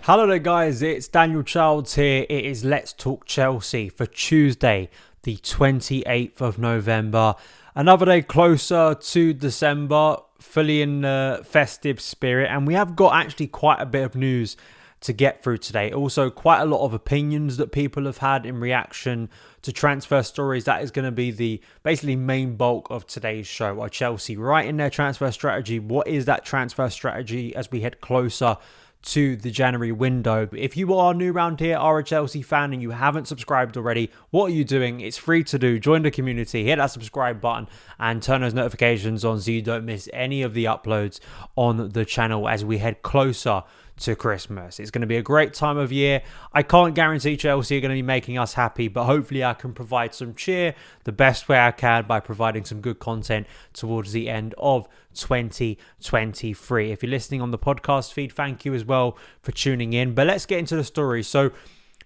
Hello there guys, it's Daniel Childs here. It is Let's Talk Chelsea for Tuesday, the 28th of November. Another day closer to December, fully in the festive spirit, and we have got actually quite a bit of news to get through today. Also, quite a lot of opinions that people have had in reaction to transfer stories. That is going to be the basically main bulk of today's show. Are Chelsea right in their transfer strategy? What is that transfer strategy as we head closer to the January window? If you are new around here, are a Chelsea fan and you haven't subscribed already, what are you doing? It's free to do. Join the community, hit that subscribe button and turn those notifications on so you don't miss any of the uploads on the channel as we head closer to Christmas. It's going to be a great time of year. I can't guarantee Chelsea are going to be making us happy, but hopefully I can provide some cheer the best way I can by providing some good content towards the end of 2023. If you're listening on the podcast feed, thank you as well for tuning in. But let's get into the story. So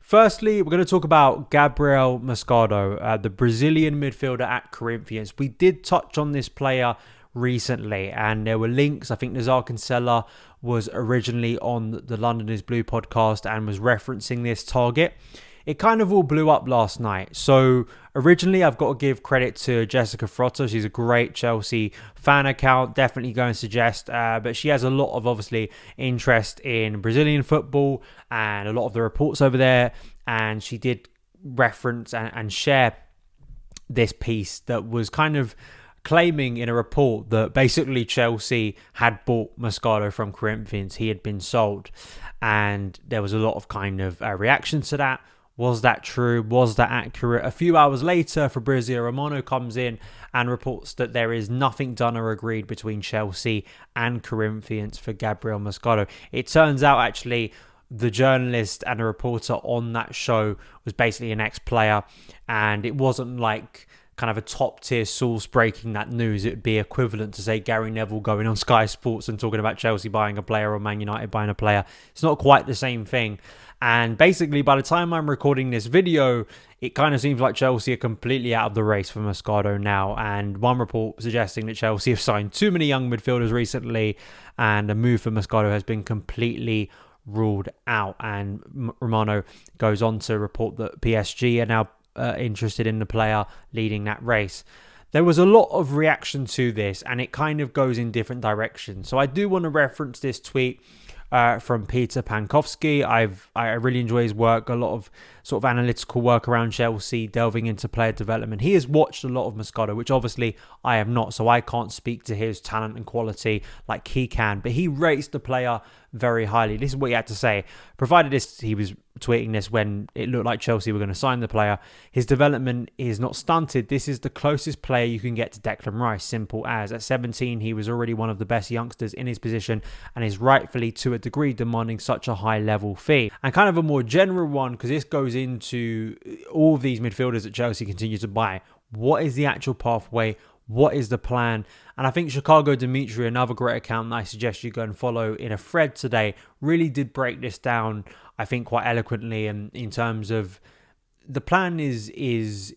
firstly, we're going to talk about Gabriel Moscardo, the Brazilian midfielder at Corinthians. We did touch on this player recently and there were links. I think Nazar Kinsella was originally on the London is Blue podcast and was referencing this target. It kind of all blew up last night. So originally, I've got to give credit to Jessica Frotter. She's a great Chelsea fan account. Definitely go and suggest. But she has a lot of, obviously, interest in Brazilian football and a lot of the reports over there. And she did reference and share this piece that was kind of claiming in a report that basically Chelsea had bought Moscardo from Corinthians. He had been sold. And there was a lot of kind of reactions to that. Was that true? Was that accurate? A few hours later, Fabrizio Romano comes in and reports that there is nothing done or agreed between Chelsea and Corinthians for Gabriel Moscardo. It turns out, actually, the journalist and a reporter on that show was basically an ex-player, and it wasn't like kind of a top-tier source breaking that news. It would be equivalent to, say, Gary Neville going on Sky Sports and talking about Chelsea buying a player or Man United buying a player. It's not quite the same thing. And basically, by the time I'm recording this video, it kind of seems like Chelsea are completely out of the race for Moscardo now. And one report suggesting that Chelsea have signed too many young midfielders recently, and a move for Moscardo has been completely ruled out. And Romano goes on to report that PSG are now interested in the player leading that race. There was a lot of reaction to this, and it kind of goes in different directions. So I do want to reference this tweet from Peter Pankowski. I really enjoy his work, a lot of sort of analytical work around Chelsea, delving into player development. He has watched a lot of Moscardo, which obviously I have not, so I can't speak to his talent and quality like he can, but he rates the player very highly. This is what he had to say. Provided this, he was tweeting this when it looked like Chelsea were going to sign the player. His development is not stunted. This is the closest player you can get to Declan Rice, simple as. At 17, he was already one of the best youngsters in his position and is rightfully, to a degree, demanding such a high level fee. And kind of a more general one, because this goes into all of these midfielders that Chelsea continue to buy. What is the actual pathway? What is the plan? And I think Chicago Dimitri, another great account that I suggest you go and follow in a thread today, really did break this down, I think, quite eloquently. And in terms of the plan is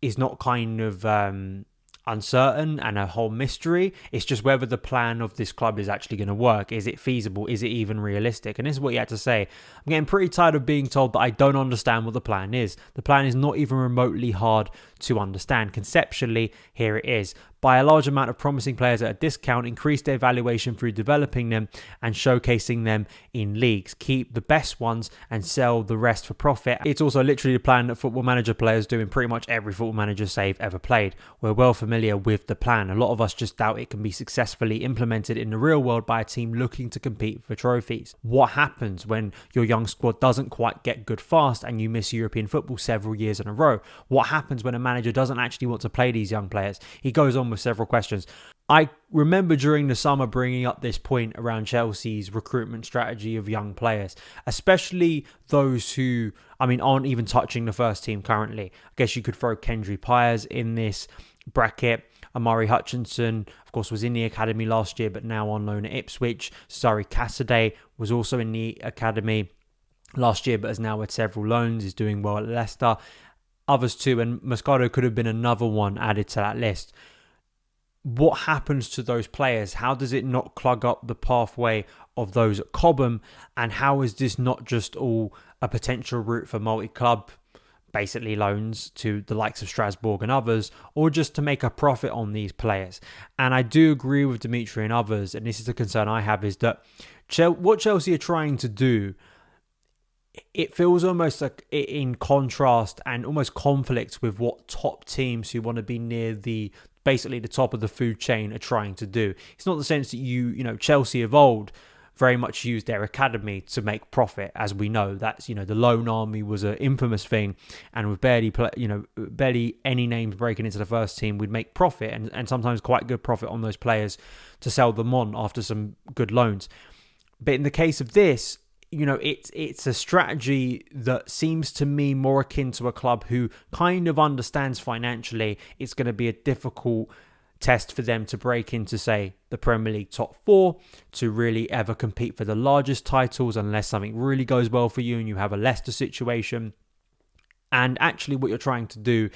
not kind of uncertain and a whole mystery. It's just whether the plan of this club is actually going to work. Is it feasible? Is it even realistic? And this is what he had to say. I'm getting pretty tired of being told that I don't understand what the plan is. The plan is not even remotely hard to understand. Conceptually, here it is. Buy a large amount of promising players at a discount, increase their valuation through developing them and showcasing them in leagues. Keep the best ones and sell the rest for profit. It's also literally the plan that Football Manager players do in pretty much every Football Manager save ever played. We're well familiar with the plan. A lot of us just doubt it can be successfully implemented in the real world by a team looking to compete for trophies. What happens when your young squad doesn't quite get good fast and you miss European football several years in a row? What happens when a manager doesn't actually want to play these young players? He goes on with several questions. I remember during the summer bringing up this point around Chelsea's recruitment strategy of young players, especially those who, aren't even touching the first team currently. I guess you could throw Kendry Pyers in this bracket. Amari Hutchinson, of course, was in the academy last year, but now on loan at Ipswich. Sorry, Cassidy was also in the academy last year, but has now had several loans, is doing well at Leicester. Others too, and Moscardo could have been another one added to that list. what happens to those players? How does it not clog up the pathway of those at Cobham? And how is this not just all a potential route for multi-club, basically loans to the likes of Strasbourg and others, or just to make a profit on these players? And I do agree with Dimitri and others, and this is the concern I have, is that what Chelsea are trying to do, it feels almost like in contrast and almost conflict with what top teams who want to be near basically the top of the food chain are trying to do. It's not the sense that Chelsea of old very much used their academy to make profit, as we know. That's, the loan army was an infamous thing, and with barely any names breaking into the first team, we'd make profit and sometimes quite good profit on those players to sell them on after some good loans. But in the case of this, it's a strategy that seems to me more akin to a club who kind of understands financially it's going to be a difficult test for them to break into, say, the Premier League top four, to really ever compete for the largest titles unless something really goes well for you and you have a Leicester situation. And actually what you're trying to do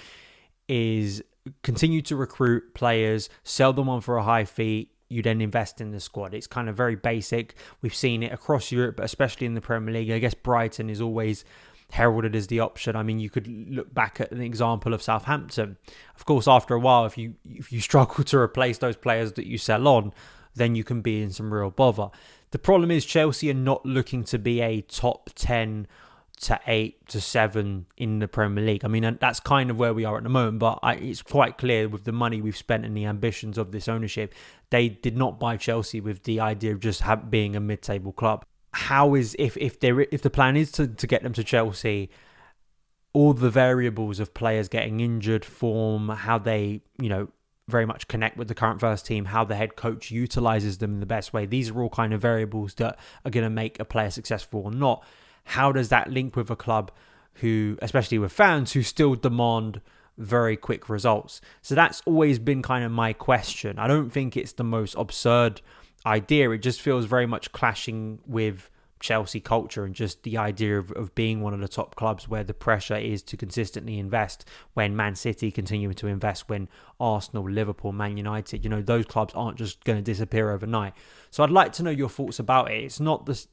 is continue to recruit players, sell them on for a high fee, you then invest in the squad. It's kind of very basic. We've seen it across Europe, but especially in the Premier League. I guess Brighton is always heralded as the option. I mean, you could look back at an example of Southampton. Of course, after a while, if you struggle to replace those players that you sell on, then you can be in some real bother. The problem is Chelsea are not looking to be a top 10 to 8 to 7 in the Premier League. I mean, that's kind of where we are at the moment, but it's quite clear with the money we've spent and the ambitions of this ownership, they did not buy Chelsea with the idea of just being a mid-table club. How is, if the plan is to get them to Chelsea, all the variables of players getting injured, form, how they, very much connect with the current first team, how the head coach utilizes them in the best way, these are all kind of variables that are going to make a player successful or not. How does that link with a club who, especially with fans, who still demand very quick results? So that's always been kind of my question. I don't think it's the most absurd idea. It just feels very much clashing with Chelsea culture and just the idea of being one of the top clubs where the pressure is to consistently invest, when Man City continue to invest, when Arsenal, Liverpool, Man United, those clubs aren't just going to disappear overnight. So I'd like to know your thoughts about it. It's not this,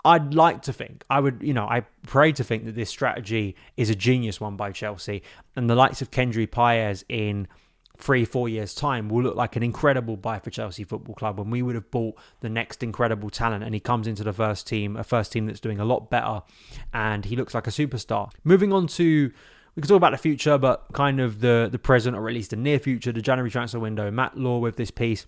I'd like to think, I pray to think that this strategy is a genius one by Chelsea, and the likes of Kendry Paez in 3-4 years' time will look like an incredible buy for Chelsea Football Club when we would have bought the next incredible talent, and he comes into the first team, a first team that's doing a lot better, and he looks like a superstar. Moving on to, we can talk about the future, but kind of the present, or at least the near future, the January transfer window. Matt Law with this piece.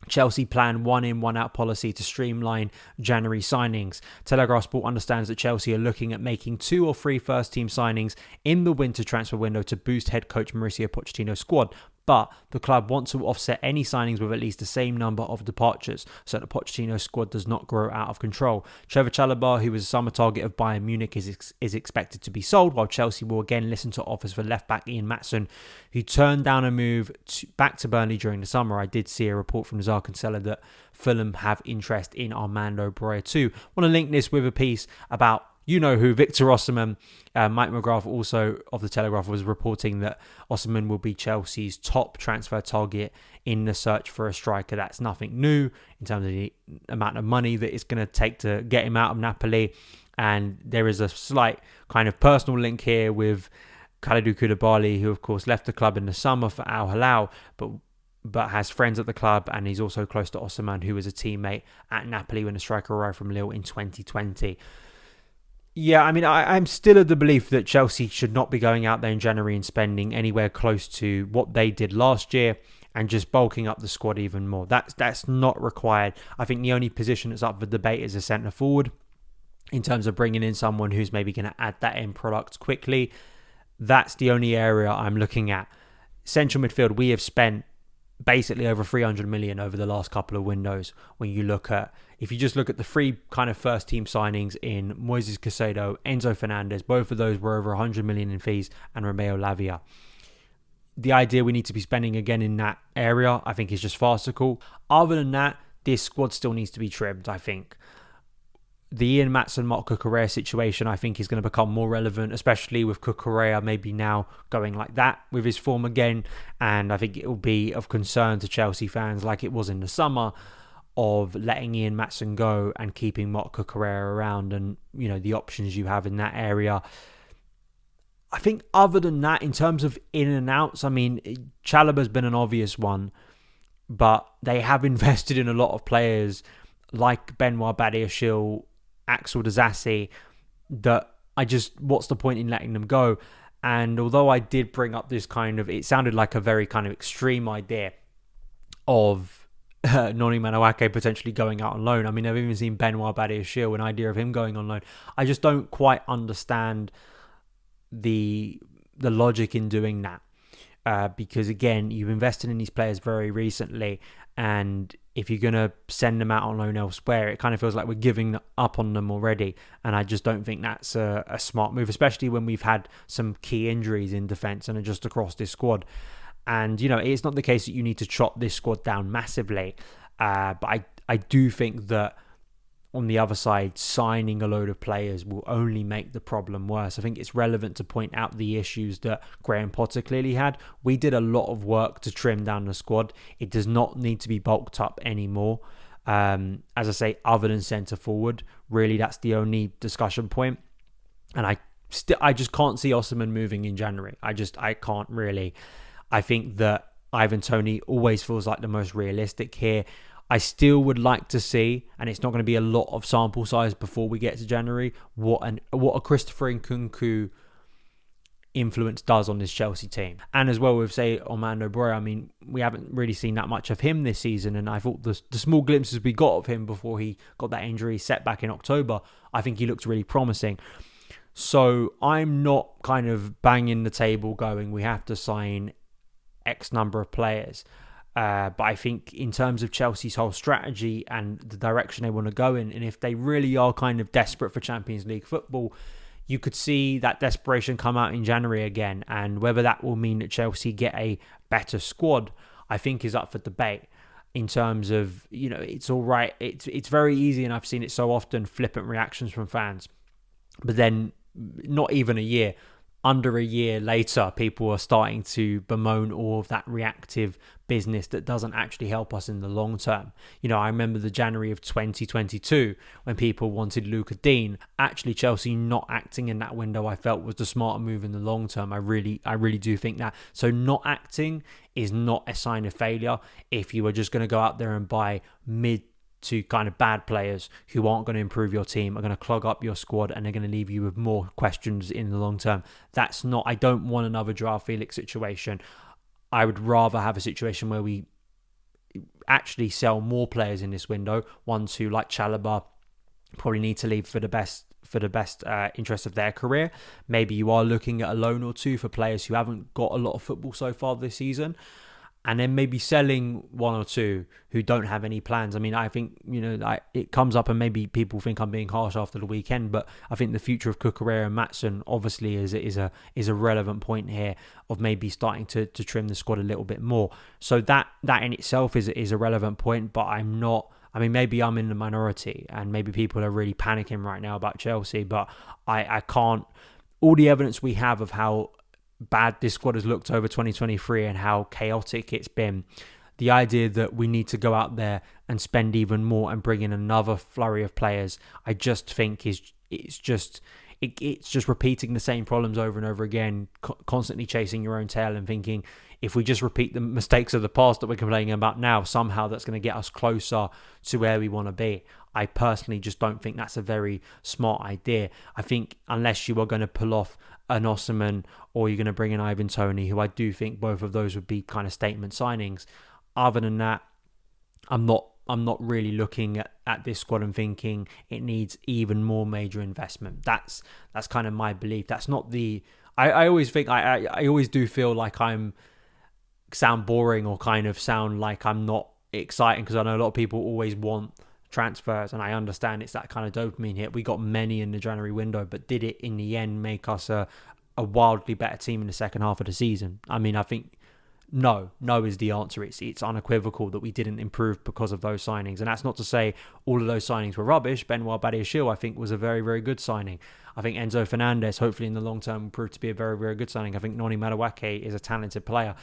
Chelsea plan one in, one out policy to streamline January signings. Telegraph Sport understands that Chelsea are looking at making 2 or 3 first-team signings in the winter transfer window to boost head coach Mauricio Pochettino's squad. But the club want to offset any signings with at least the same number of departures, so that Pochettino's squad does not grow out of control. Trevor Chalobah, who was a summer target of Bayern Munich, is expected to be sold, while Chelsea will again listen to offers for left-back Ian Maatsen, who turned down a move back to Burnley during the summer. I did see a report from Nazar Kinsella that Fulham have interest in Armando Broja too. I want to link this with a piece about Victor Osimhen. Mike McGrath, also of the Telegraph, was reporting that Osimhen will be Chelsea's top transfer target in the search for a striker. That's nothing new in terms of the amount of money that it's going to take to get him out of Napoli. And there is a slight kind of personal link here with Kalidou Koulibaly, who of course left the club in the summer for Al Hilal, but has friends at the club, and he's also close to Osimhen, who was a teammate at Napoli when the striker arrived from Lille in 2020. Yeah, I mean, I'm still of the belief that Chelsea should not be going out there in January and spending anywhere close to what they did last year and just bulking up the squad even more. That's not required. I think the only position that's up for debate is a centre forward, in terms of bringing in someone who's maybe going to add that end product quickly. That's the only area I'm looking at. Central midfield, we have spent basically over 300 million over the last couple of windows. If you just look at the 3 kind of first team signings in Moises Caicedo, Enzo Fernandez, both of those were over 100 million in fees, and Romeo Lavia. The idea we need to be spending again in that area, I think, is just farcical. Other than that, this squad still needs to be trimmed, I think. the Ian Maatsen Marc Cucurella situation, I think, is going to become more relevant, especially with Cucurella maybe now going like that with his form again. And I think it will be of concern to Chelsea fans, like it was in the summer, of letting Ian Maatsen go and keeping Marc Cucurella around, and the options you have in that area. I think other than that, in terms of in and outs, I mean, Chalobah's been an obvious one, but they have invested in a lot of players like Benoit Badiashile, Axel Disasi, that what's the point in letting them go? And although I did bring up this it sounded like a very kind of extreme idea of Noni Manuake potentially going out on loan. I mean, I've even seen Benoit Badiashile, an idea of him going on loan. I just don't quite understand the logic in doing that. Because again, you've invested in these players very recently, and if you're going to send them out on loan elsewhere, it kind of feels like we're giving up on them already. And I just don't think that's a smart move, especially when we've had some key injuries in defence and just across this squad. And, it's not the case that you need to chop this squad down massively. But I do think that on the other side, signing a load of players will only make the problem worse. I think it's relevant to point out the issues that Graham Potter clearly had. We did a lot of work to trim down the squad. It does not need to be bulked up anymore. As I say, other than centre forward, really that's the only discussion point. And I just can't see Osimhen moving in January. I can't really. I think that Ivan Toney always feels like the most realistic here. I still would like to see, and it's not going to be a lot of sample size before we get to January, what a Christopher Nkunku influence does on this Chelsea team. And as well with, say, Armando Broja, I mean, we haven't really seen that much of him this season, and I thought the small glimpses we got of him before he got that injury setback in October, I think he looks really promising. So I'm not kind of banging the table going, we have to sign X number of players. But I think in terms of Chelsea's whole strategy and the direction they want to go in, and if they really are kind of desperate for Champions League football, you could see that desperation come out in January again. And whether that will mean that Chelsea get a better squad, I think is up for debate. In terms of, it's all right. It's very easy, and I've seen it so often, flippant reactions from fans. But then not even under a year later, people are starting to bemoan all of that reactive business that doesn't actually help us in the long term. I remember the January of 2022 when people wanted Luca Dean. Actually, Chelsea not acting in that window, I felt, was the smarter move in the long term. I really do think that. So not acting is not a sign of failure. If you are just going to go out there and buy mid to kind of bad players who aren't going to improve your team, are going to clog up your squad, and they're going to leave you with more questions in the long term. I don't want another Joao Felix situation. I would rather have a situation where we actually sell more players in this window, ones who, like Chalobah, probably need to leave for the best interest of their career. Maybe you are looking at a loan or two for players who haven't got a lot of football so far this season. And then maybe selling one or two who don't have any plans. I mean, I think, it comes up and maybe people think I'm being harsh after the weekend, but I think the future of Cucurella and Maatsen obviously is a relevant point here of maybe starting to trim the squad a little bit more. So that in itself is a relevant point, but I'm not. I mean, maybe I'm in the minority and maybe people are really panicking right now about Chelsea, but I can't. All the evidence we have of how bad this squad has looked over 2023 and how chaotic it's been, the idea that we need to go out there and spend even more and bring in another flurry of players, I just think it's just repeating the same problems over and over again, constantly chasing your own tail and thinking if we just repeat the mistakes of the past that we're complaining about now, somehow that's going to get us closer to where we want to be. I personally just don't think that's a very smart idea. I think unless you are going to pull off an Osimhen or you're going to bring in Ivan Toney, who I do think both of those would be kind of statement signings. Other than that, I'm not really looking at this squad and thinking it needs even more major investment. That's kind of my belief. That's not the. I always think I always do feel like I'm sound boring or kind of sound like I'm not exciting, because I know a lot of people always want transfers, and I understand it's that kind of dopamine hit. We got many in the January window, but did it in the end make us a wildly better team in the second half of the season? I mean, I think No is the answer. It's unequivocal that we didn't improve because of those signings. And that's not to say all of those signings were rubbish. Benoit Badiashile, I think, was a very, very good signing. I think Enzo Fernandez, hopefully in the long term, will prove to be a very, very good signing. I think Noni Madueke is a talented player.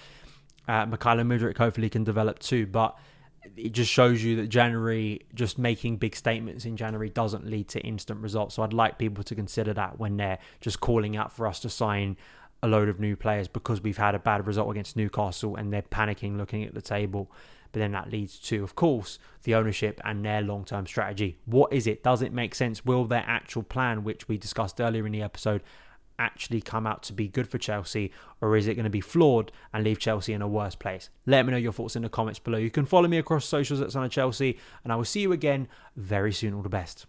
Mikhailo Mudryk hopefully can develop too. But it just shows you that January, just making big statements in January doesn't lead to instant results. So I'd like people to consider that when they're just calling out for us to sign a load of new players because we've had a bad result against Newcastle and they're panicking looking at the table. But then that leads to, of course, the ownership and their long-term strategy. What is it? Does it make sense? Will their actual plan, which we discussed earlier in the episode, actually come out to be good for Chelsea, or is it going to be flawed and leave Chelsea in a worse place? Let me know your thoughts in the comments below. You can follow me across socials at SonOfChelsea, and I will see you again very soon. All the best.